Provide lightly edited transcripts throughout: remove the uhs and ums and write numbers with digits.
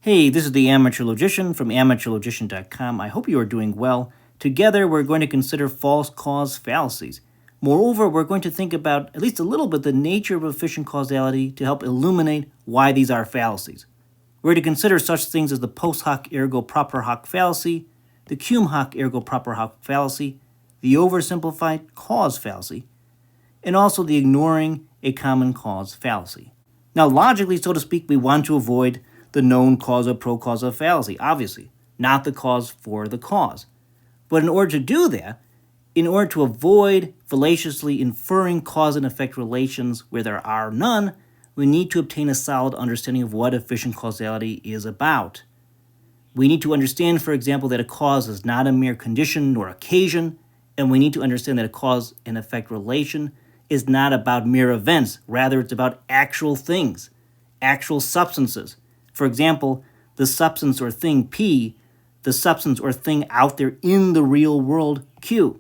Hey, this is the Amateur Logician from amateurlogician.com. I hope you are doing well. Together, we're going to consider false cause fallacies. Moreover, we're going to think about at least a little bit the nature of efficient causality to help illuminate why these are fallacies. We're to consider such things as the post hoc ergo propter hoc fallacy, the cum hoc ergo propter hoc fallacy, the oversimplified cause fallacy, and also the ignoring a common cause fallacy. Now, logically, so to speak, we want to avoid the known causa pro causa fallacy, obviously, not the cause for the cause. But in order to do that, in order to avoid fallaciously inferring cause and effect relations where there are none, we need to obtain a solid understanding of what efficient causality is about. We need to understand, for example, that a cause is not a mere condition nor occasion, and we need to understand that a cause and effect relation is not about mere events. Rather, it's about actual things, actual substances. For example, the substance or thing P, the substance or thing out there in the real world Q.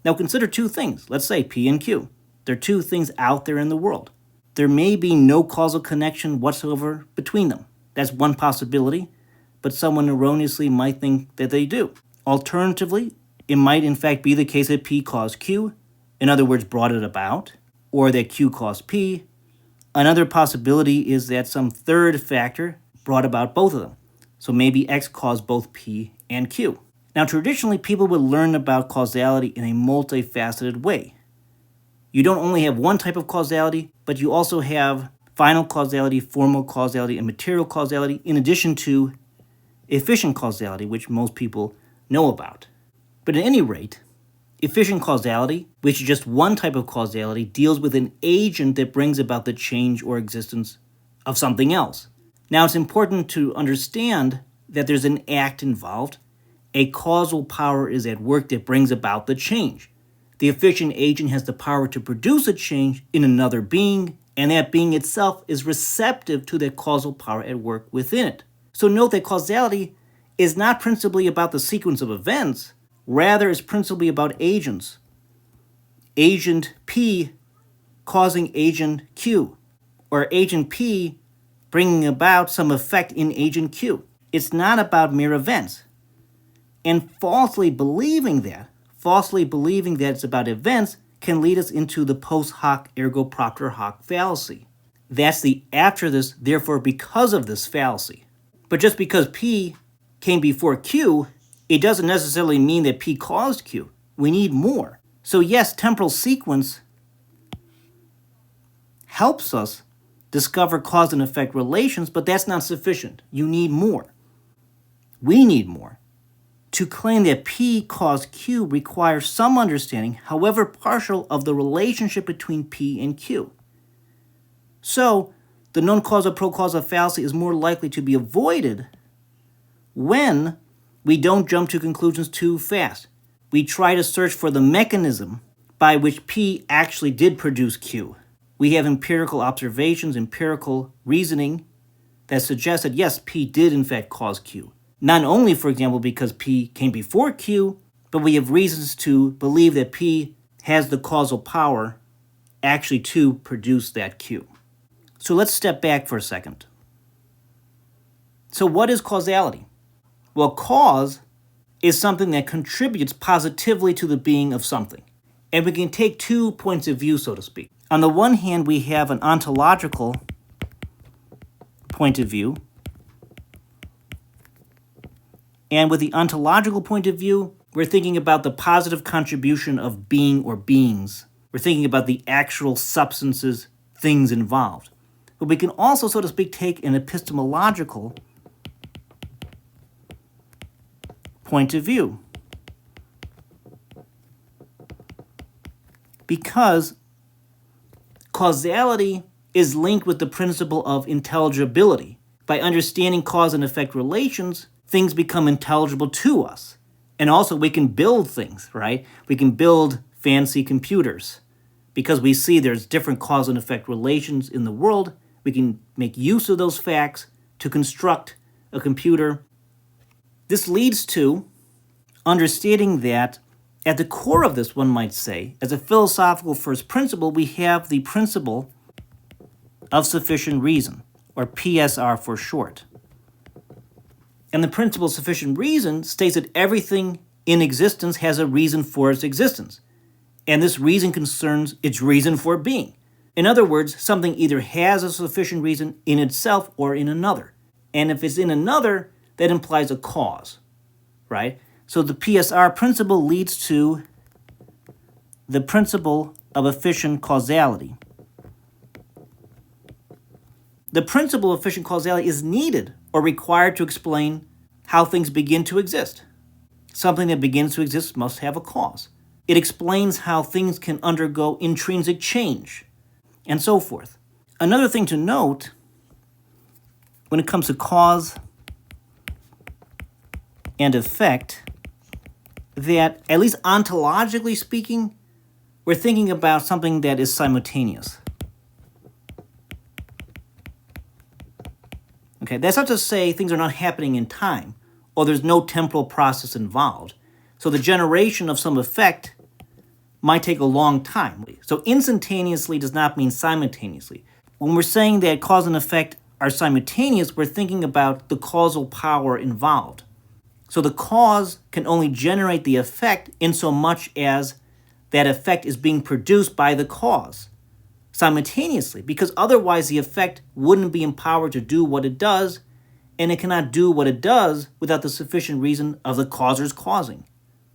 Now consider two things. Let's say P and Q. They're two things out there in the world. There may be no causal connection whatsoever between them. That's one possibility, but someone erroneously might think that they do. Alternatively, it might in fact be the case that P caused Q, in other words, brought it about, or that Q caused P. Another possibility is that some third factor brought about both of them. So maybe X caused both P and Q. Now, traditionally, people would learn about causality in a multifaceted way. You don't only have one type of causality, but you also have final causality, formal causality, and material causality, in addition to efficient causality, which most people know about. But at any rate, efficient causality, which is just one type of causality, deals with an agent that brings about the change or existence of something else. Now, it's important to understand that there's an act involved. A causal power is at work that brings about the change. The efficient agent has the power to produce a change in another being, and that being itself is receptive to that causal power at work within it. So note that causality is not principally about the sequence of events, rather it's principally about agents. Agent P causing agent Q, or agent P bringing about some effect in agent Q. It's not about mere events. And falsely believing that it's about events can lead us into the post hoc ergo propter hoc fallacy. That's the after this, therefore because of this fallacy. But just because P came before Q, it doesn't necessarily mean that P caused Q. We need more. So yes, temporal sequence helps us discover cause and effect relations, but that's not sufficient. You need more. We need more. To claim that P caused Q requires some understanding, however partial, of the relationship between P and Q. So, the non causa pro causa fallacy is more likely to be avoided when we don't jump to conclusions too fast. We try to search for the mechanism by which P actually did produce Q. We have empirical observations, empirical reasoning that suggests that yes, P did in fact cause Q. Not only, for example, because P came before Q, but we have reasons to believe that P has the causal power actually to produce that Q. So let's step back for a second. So what is causality? Well, cause is something that contributes positively to the being of something. And we can take 2 points of view, so to speak. On the one hand, we have an ontological point of view. And with the ontological point of view, we're thinking about the positive contribution of being or beings. We're thinking about the actual substances, things involved. But we can also, so to speak, take an epistemological point of view. Because causality is linked with the principle of intelligibility. By understanding cause and effect relations, things become intelligible to us. And also we can build things, right? We can build fancy computers. Because we see there's different cause and effect relations in the world, we can make use of those facts to construct a computer. This leads to understanding that at the core of this, one might say, as a philosophical first principle, we have the principle of sufficient reason, or PSR for short. And the principle of sufficient reason states that everything in existence has a reason for its existence. And this reason concerns its reason for being. In other words, something either has a sufficient reason in itself or in another. And if it's in another, that implies a cause, right? So the PSR principle leads to the principle of efficient causality. The principle of efficient causality is needed or required to explain how things begin to exist. Something that begins to exist must have a cause. It explains how things can undergo intrinsic change, and so forth. Another thing to note when it comes to cause and effect, that at least ontologically speaking, we're thinking about something that is simultaneous. Okay, that's not to say things are not happening in time, or there's no temporal process involved. So the generation of some effect might take a long time. So instantaneously does not mean simultaneously. When we're saying that cause and effect are simultaneous, we're thinking about the causal power involved. So the cause can only generate the effect in so much as that effect is being produced by the cause simultaneously, because otherwise the effect wouldn't be empowered to do what it does, and it cannot do what it does without the sufficient reason of the causer's causing,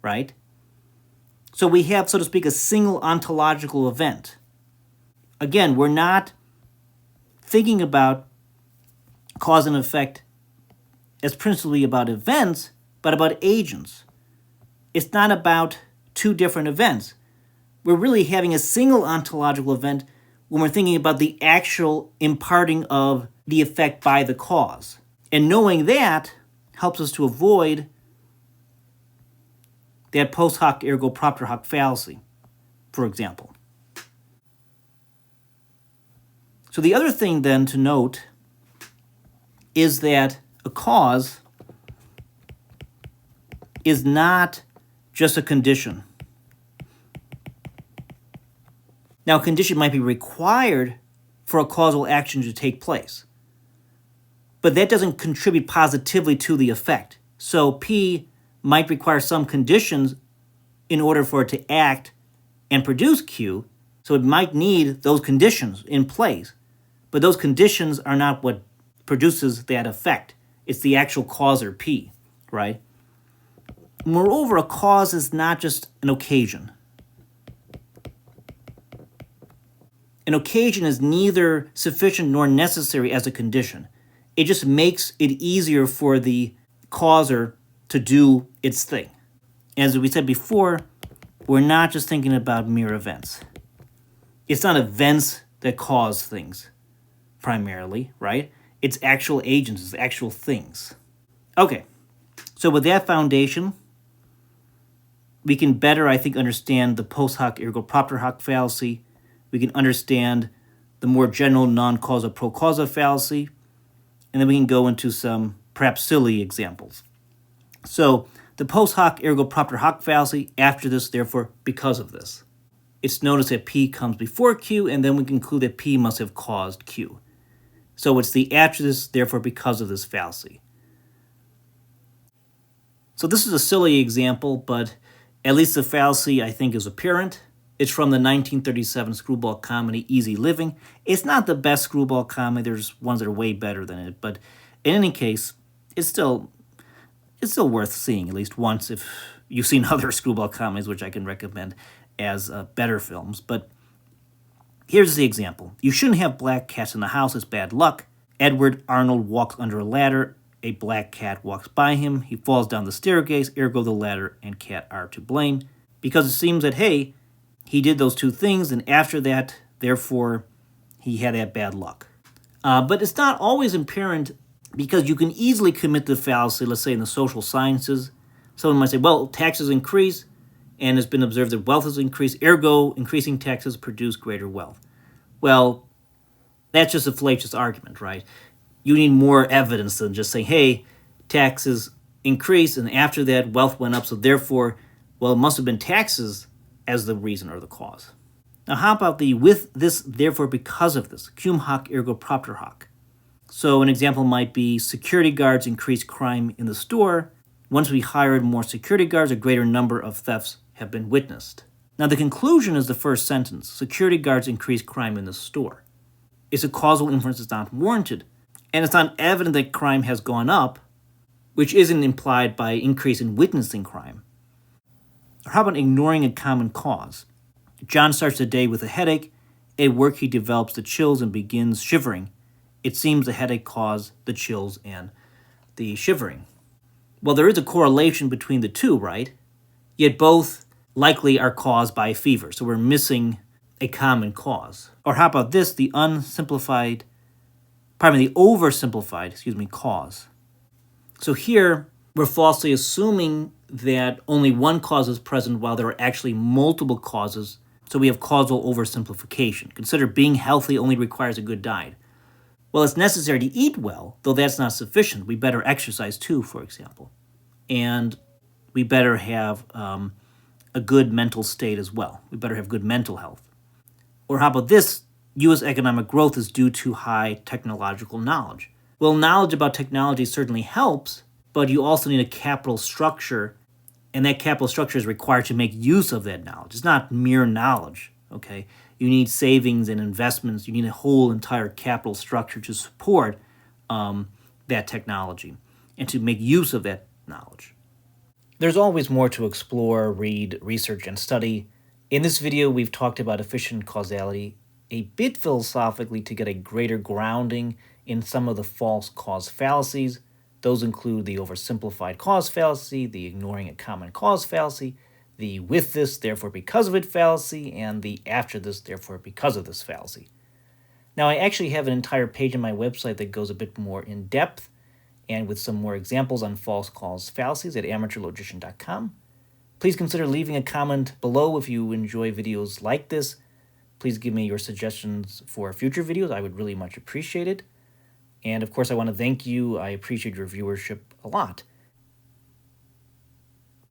right? So we have, so to speak, a single ontological event. Again, we're not thinking about cause and effect as principally about events, but about agents. It's not about two different events. We're really having a single ontological event when we're thinking about the actual imparting of the effect by the cause. And knowing that helps us to avoid that post hoc ergo propter hoc fallacy, for example. So the other thing then to note is that a cause is not just a condition. Now, a condition might be required for a causal action to take place, but that doesn't contribute positively to the effect. So P might require some conditions in order for it to act and produce Q, so it might need those conditions in place, but those conditions are not what produces that effect. It's the actual causer P, right? Moreover, a cause is not just an occasion. An occasion is neither sufficient nor necessary as a condition. It just makes it easier for the causer to do its thing. As we said before, we're not just thinking about mere events. It's not events that cause things, primarily, right? It's actual agents, it's actual things. Okay, so with that foundation, we can better, I think, understand the post hoc ergo propter hoc fallacy. We can understand the more general non-causa pro causa fallacy, and then we can go into some perhaps silly examples. So the post hoc ergo propter hoc fallacy, after this, therefore, because of this. It's noticed that P comes before Q, and then we conclude that P must have caused Q. So it's the after this, therefore, because of this fallacy. So this is a silly example, but at least the fallacy, I think, is apparent. It's from the 1937 screwball comedy Easy Living. It's not the best screwball comedy. There's ones that are way better than it. But in any case, it's still worth seeing at least once if you've seen other screwball comedies, which I can recommend as better films. But here's the example. You shouldn't have black cats in the house. It's bad luck. Edward Arnold walks under a ladder. A black cat walks by him. He falls down the staircase. Ergo, the ladder and cat are to blame. Because it seems that, hey, he did those two things, and after that, therefore, he had that bad luck. But it's not always apparent, because you can easily commit the fallacy, let's say in the social sciences. Someone might say, well, taxes increase, and it's been observed that wealth has increased, ergo, increasing taxes produce greater wealth. Well, that's just a fallacious argument, right? You need more evidence than just saying, hey, taxes increased, and after that, wealth went up, so therefore, well, it must have been taxes as the reason or the cause. Now, how about the with this, therefore, because of this, cum hoc ergo propter hoc? So an example might be security guards increase crime in the store. Once we hired more security guards, a greater number of thefts have been witnessed. Now the conclusion is the first sentence. Security guards increase crime in the store. It's a causal inference that's not warranted. And it's not evident that crime has gone up, which isn't implied by increase in witnessing crime. Or how about ignoring a common cause? John starts the day with a headache. At work, he develops the chills and begins shivering. It seems the headache caused the chills and the shivering. Well, there is a correlation between the two, right? Yet both likely are caused by fever, so we're missing a common cause. Or how about this, the oversimplified cause. So here, we're falsely assuming that only one cause is present while there are actually multiple causes, so we have causal oversimplification. Consider being healthy only requires a good diet. Well, it's necessary to eat well, though that's not sufficient. We better exercise too, for example. And we better have a good mental state as well. We better have good mental health. Or how about this? U.S. economic growth is due to high technological knowledge. Well, knowledge about technology certainly helps, but you also need a capital structure, and that capital structure is required to make use of that knowledge. It's not mere knowledge, okay? You need savings and investments. You need a whole entire capital structure to support that technology and to make use of that knowledge. There's always more to explore, read, research, and study. In this video, we've talked about efficient causality a bit philosophically to get a greater grounding in some of the false cause fallacies. Those include the oversimplified cause fallacy, the ignoring a common cause fallacy, the with this, therefore because of it fallacy, and the after this, therefore because of this fallacy. Now, I actually have an entire page on my website that goes a bit more in depth and with some more examples on false cause fallacies at amateurlogician.com. Please consider leaving a comment below if you enjoy videos like this. Please give me your suggestions for future videos. I would really much appreciate it. And of course, I want to thank you. I appreciate your viewership a lot.